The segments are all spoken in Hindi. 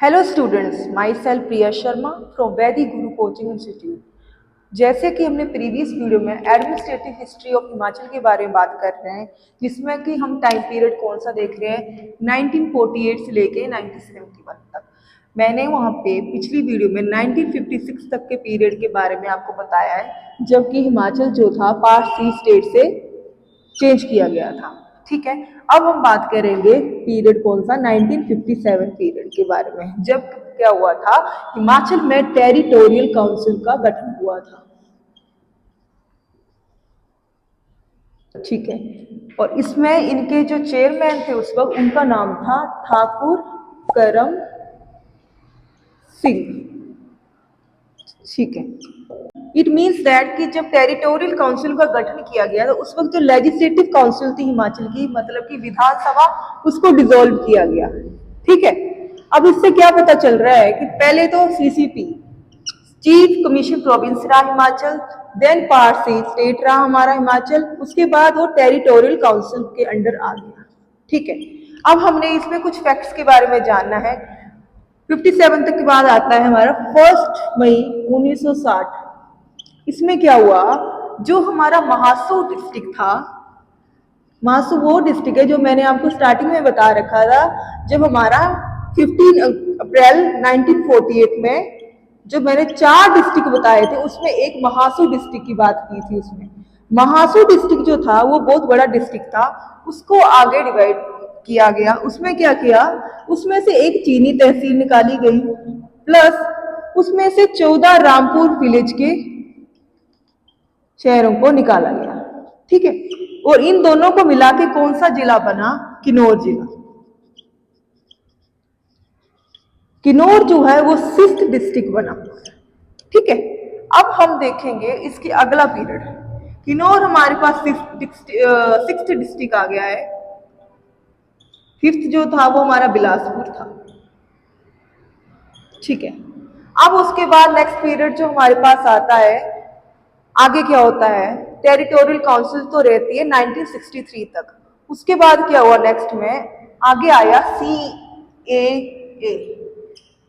Hello students, my self Priya Sharma from वैदिक गुरु कोचिंग इंस्टीट्यूट। जैसे कि हमने प्रीवियस वीडियो में एडमिनिस्ट्रेटिव हिस्ट्री ऑफ हिमाचल के बारे में बात कर रहे हैं, जिसमें कि हम टाइम पीरियड कौन सा देख रहे हैं, 1948 से लेके 1971 तक। मैंने वहाँ पे पिछली वीडियो में 1956 तक के पीरियड के बारे में आपको बताया है, जबकि हिमाचल जो था पार्ट सी स्टेट से चेंज किया गया था। ठीक है, अब हम बात करेंगे पीरियड कौन सा, 1957 पीरियड के बारे में, जब क्या हुआ था, हिमाचल में टेरिटोरियल काउंसिल का गठन हुआ था। ठीक है, और इसमें इनके जो चेयरमैन थे उस वक्त, उनका नाम था ठाकुर करम सिंह। ठीक है, इट मीन्स दैट कि जब टेरिटोरियल काउंसिल का गठन किया गया तो उस वक्त जो लेजिस्लेटिव काउंसिल थी हिमाचल की, मतलब कि विधानसभा, उसको डिसॉल्व किया गया। ठीक है, अब इससे क्या पता चल रहा है कि पहले तो सीसीपी, चीफ कमीशन प्रोविंस रहा Himachal, then part C state रहा हमारा हिमाचल, उसके बाद वो टेरिटोरियल काउंसिल के अंडर आ गया। ठीक है, अब हमने इसमें कुछ फैक्ट्स के बारे में जानना है। 57 तक के बाद आता है हमारा 1 मई 1960। इसमें क्या हुआ, जो हमारा महासू डिस्ट्रिक्ट था, महासू वो डिस्ट्रिक्ट है जो मैंने आपको स्टार्टिंग में बता रखा था, जब हमारा 15 अप्रैल 1948 में जो मैंने 4 डिस्ट्रिक्ट बताए थे, उसमें एक महासू डिस्ट्रिक्ट की बात की थी। उसमें महासू डिस्ट्रिक्ट जो था वो बहुत बड़ा डिस्ट्रिक्ट था, उसको आगे डिवाइड किया गया। उसमें क्या किया, उसमें से एक चीनी तहसील निकाली गई, प्लस उसमें से 14 रामपुर विलेज के शहरों को निकाला गया। ठीक है, और इन दोनों को मिला के कौन सा जिला बना, किन्नौर जिला। किन्नौर जो है वो 6th डिस्ट्रिक्ट बना। ठीक है, अब हम देखेंगे इसके अगला पीरियड। किन्नौर हमारे पास 6th डिस्ट्रिक्ट आ गया है। 5th जो था वो हमारा बिलासपुर था। ठीक है, अब उसके बाद नेक्स्ट पीरियड जो हमारे पास आता है, आगे क्या होता है, टेरिटोरियल काउंसिल तो रहती है 1963 तक। उसके बाद क्या हुआ, नेक्स्ट में आगे आया CAA,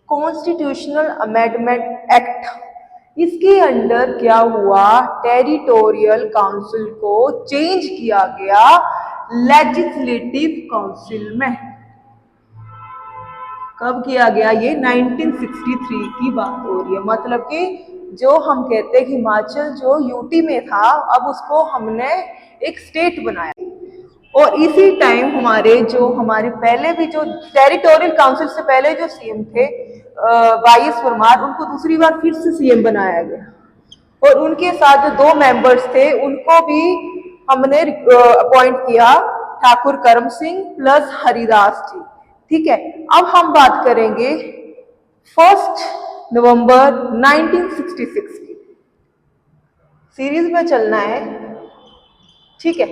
कॉन्स्टिट्यूशनल अमेंडमेंट एक्ट। इसके अंडर क्या हुआ, टेरिटोरियल काउंसिल को चेंज किया गया लेजिस्लेटिव काउंसिल में। कब किया गया, ये 1963 की बात हो रही है। मतलब कि जो हम कहते हैं हिमाचल जो यूटी में था, अब उसको हमने एक स्टेट बनाया। और इसी टाइम हमारे पहले भी जो टेरिटोरियल काउंसिल से पहले जो सीएम थे वाईएस परमार, उनको दूसरी बार फिर से सीएम बनाया गया। और उनके साथ जो 2 मेंबर्स थे उनको भी हमने अपॉइंट किया, ठाकुर करम सिंह प्लस हरिदास जी। ठीक है, अब हम बात करेंगे 1 नवंबर 1966 की। सीरीज में चलना है। ठीक है,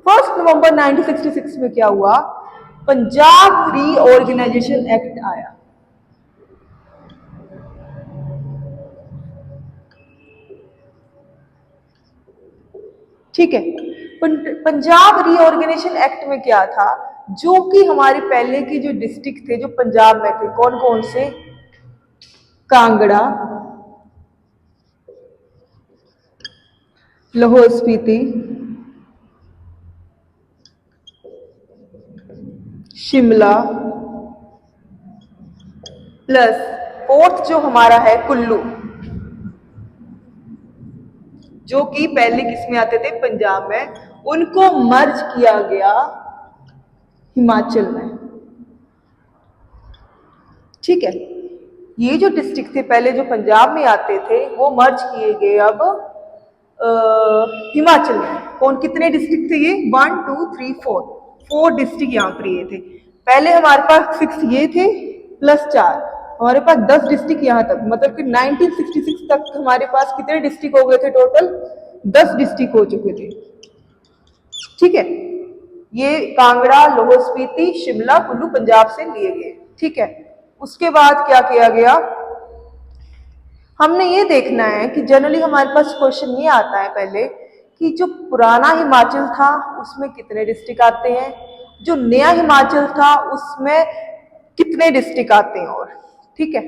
1 नवंबर 1966 में क्या हुआ, पंजाब रीऑर्गेनाइजेशन एक्ट आया। ठीक है, पंजाब रीऑर्गेनाइजेशन एक्ट में क्या था, जो कि हमारे पहले की जो डिस्ट्रिक्ट थे जो पंजाब में थे, कौन कौन से, कांगड़ा, लाहौल स्पीति, शिमला, प्लस 4th जो हमारा है कुल्लू, जो कि पहले किस में आते थे, पंजाब में, उनको मर्ज किया गया हिमाचल में। ठीक है, ये जो डिस्ट्रिक्ट थे पहले जो पंजाब में आते थे वो मर्ज किए गए अब हिमाचल में। कौन, कितने डिस्ट्रिक्ट थे ये, 1 2 3 4 डिस्ट्रिक्ट यहाँ पर ये थे। पहले हमारे पास 6 ये थे प्लस 4, हमारे पास 10 डिस्ट्रिक्ट यहाँ तक। मतलब कि 1966 तक हमारे पास कितने डिस्ट्रिक्ट हो गए थे, टोटल 10 डिस्ट्रिक्ट हो चुके थे। ठीक है, ये कांगड़ा, लाहौल स्पीति, शिमला, कुल्लू पंजाब से लिए गए। ठीक है, उसके बाद क्या किया गया, हमने ये देखना है कि जनरली हमारे पास क्वेश्चन ये आता है पहले कि जो पुराना हिमाचल था उसमें कितने डिस्ट्रिक्ट आते हैं, जो नया हिमाचल था उसमें कितने डिस्ट्रिक्ट आते हैं। और ठीक है।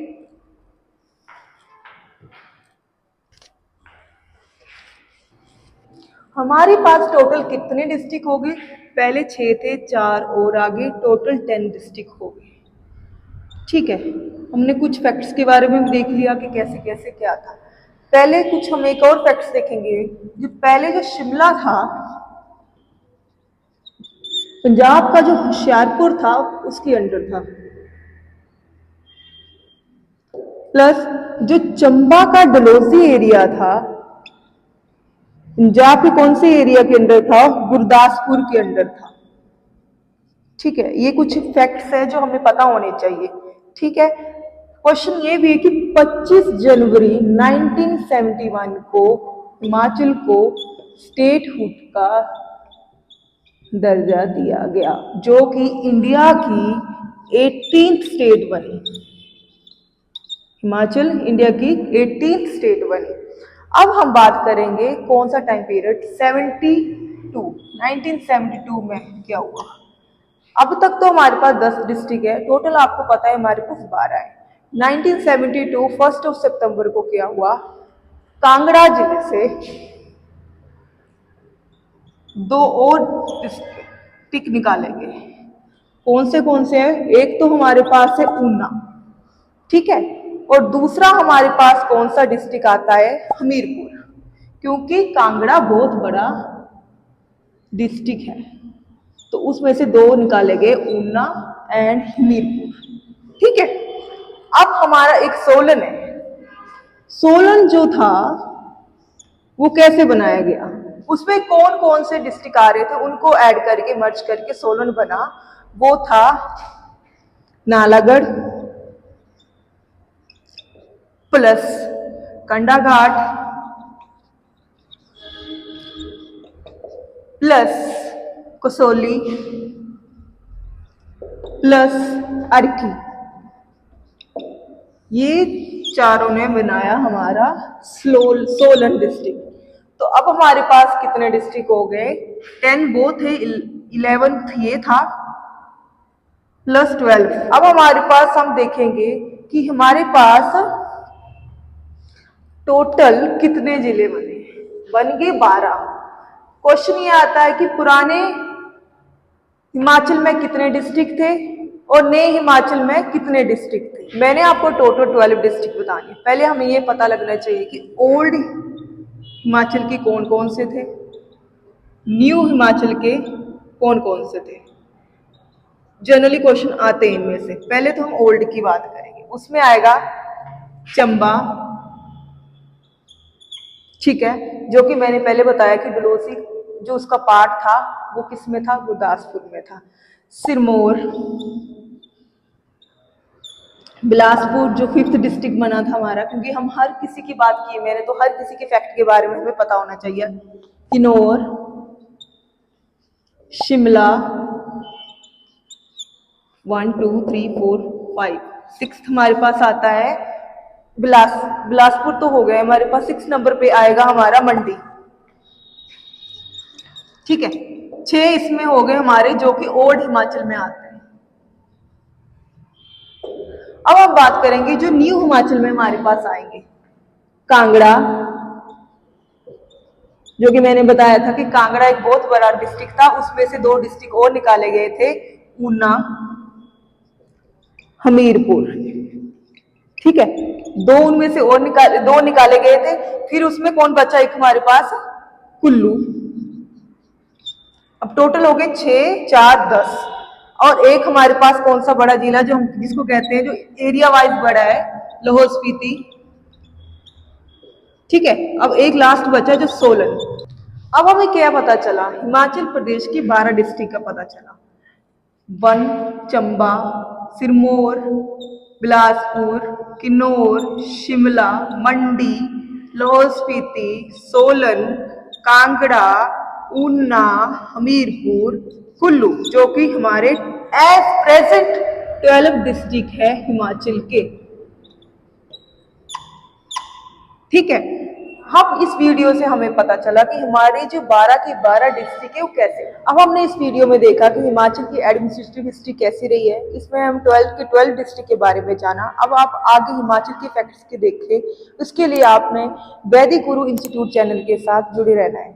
हमारे पास टोटल कितने डिस्ट्रिक्ट हो गए? पहले 6 थे, 4 और आगे टोटल 10 डिस्ट्रिक्ट हो गए। ठीक है, हमने कुछ फैक्ट्स के बारे में भी देख लिया कि कैसे कैसे क्या था। पहले कुछ हम एक और फैक्ट्स देखेंगे। जो पहले जो शिमला था, पंजाब का जो होशियारपुर था उसके अंडर था, प्लस जो चंबा का डलहौजी एरिया था पंजाब के कौन से एरिया के अंडर था? गुरदासपुर के अंडर था। ठीक है, ये कुछ फैक्ट्स है जो हमें पता होने चाहिए। ठीक है, क्वेश्चन ये भी है कि 25 जनवरी 1971 को हिमाचल को स्टेटहुड का दर्जा दिया गया, जो कि इंडिया की 18th स्टेट बनी। हिमाचल इंडिया की 18th स्टेट बनी। अब हम बात करेंगे कौन सा टाइम पीरियड? 1972 में क्या हुआ। अब तक तो हमारे पास 10 डिस्ट्रिक्ट है, टोटल आपको पता है हमारे पास 12 है। 1972 1 सितंबर को क्या हुआ? कांगड़ा जिले से 2 और डिस्ट्रिक्ट निकालेंगे। कौन से हैं? एक तो हमारे पास है ऊना, ठीक है, और दूसरा हमारे पास कौन सा डिस्ट्रिक्ट आता है? हमीरपुर, क्योंकि कांगड़ा बहुत बड़ा डिस्ट्रिक्ट है, तो उसमें से 2 निकाले गए, ऊना एंड हमीरपुर। ठीक है, अब हमारा एक सोलन है। सोलन जो था वो कैसे बनाया गया? उसमें कौन कौन से डिस्ट्रिक्ट आ रहे थे, उनको ऐड करके मर्ज करके सोलन बना। वो था Nalagarh plus Kandaghat plus Kasauli plus Arki. ये चारों ने बनाया हमारा सोलन डिस्ट्रिक्ट। तो अब हमारे पास कितने डिस्ट्रिक्ट हो गए? 10 वो थे, 11th ये था, प्लस 12। अब हमारे पास हम देखेंगे कि हमारे पास टोटल कितने जिले बने? बन गए 12। क्वेश्चन ये आता है कि पुराने हिमाचल में कितने डिस्ट्रिक्ट थे और नए हिमाचल में कितने डिस्ट्रिक्ट थे। मैंने आपको टोटल 12 डिस्ट्रिक्ट बताने। पहले हमें ये पता लगना चाहिए कि ओल्ड हिमाचल के कौन कौन से थे, न्यू हिमाचल के कौन कौन से थे। जनरली क्वेश्चन आते हैं इनमें से। पहले तो हम ओल्ड की बात करेंगे, उसमें आएगा चंबा, ठीक है, जो कि मैंने पहले बताया कि डलहौजी जो उसका पार्ट था वो किस में था? गुरदासपुर में था। सिरमौर, बिलासपुर जो 5th डिस्ट्रिक्ट बना था हमारा, क्योंकि हम हर किसी की बात की, मैंने तो हर किसी के फैक्ट के बारे में हमें पता होना चाहिए। किन्नौर, शिमला 1 2 3 4 5, 6th हमारे पास आता है बिलासपुर तो हो गया हमारे पास। 6 नंबर पे आएगा हमारा मंडी, ठीक है। 6 इसमें हो गए हमारे जो कि ओल्ड हिमाचल में आते हैं। अब हम बात करेंगे जो न्यू हिमाचल में हमारे पास आएंगे। कांगड़ा, जो कि मैंने बताया था कि कांगड़ा एक बहुत बड़ा डिस्ट्रिक्ट था, उसमें से 2 डिस्ट्रिक्ट और निकाले गए थे, ऊना, हमीरपुर, ठीक है। 2 उनमें से और दो निकाले गए थे। फिर उसमें कौन बचा? एक हमारे पास कुल्लू। अब टोटल हो गए 6 4 10। और एक हमारे पास कौन सा बड़ा जिला जो हम जिसको कहते हैं जो एरिया वाइज बड़ा है? लाहौल स्पीति, ठीक है। अब एक लास्ट बचा जो सोलन। अब हमें क्या पता चला? हिमाचल प्रदेश की 12 डिस्ट्रिक्ट का पता चला। 1 चंबा, सिरमौर, बिलासपुर, किन्नौर, शिमला, मंडी, लाहौल स्पीति, सोलन, कांगड़ा, ऊना, हमीरपुर, कुल्लू, जो कि हमारे एज प्रेजेंट 12 डिस्ट्रिक्ट है हिमाचल के, ठीक है। हम इस वीडियो से हमें पता चला कि हमारे जो 12 के 12 डिस्ट्रिक्ट है वो कैसे। अब हमने इस वीडियो में देखा कि हिमाचल की एडमिनिस्ट्रेटिव हिस्ट्री कैसी रही है, इसमें हम 12 के 12 डिस्ट्रिक्ट के बारे में जाना। अब आप आगे हिमाचल के फैक्ट्स के देखें, उसके लिए आपने वैदिक गुरु इंस्टीट्यूट चैनल के साथ जुड़े रहना है।